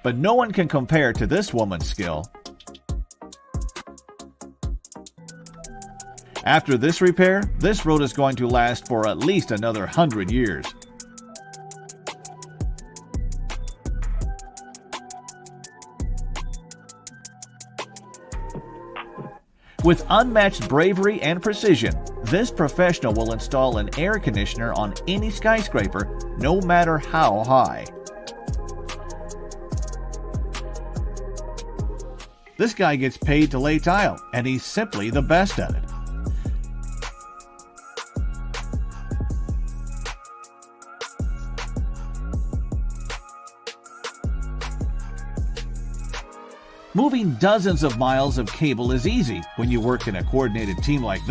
but no one can compare to this woman's skill. After this repair, this road is going to last for at least another 100 years. With unmatched bravery and precision, this professional will install an air conditioner on any skyscraper, no matter how high. This guy gets paid to lay tile, and he's simply the best at it. Moving dozens of miles of cable is easy when you work in a coordinated team like this.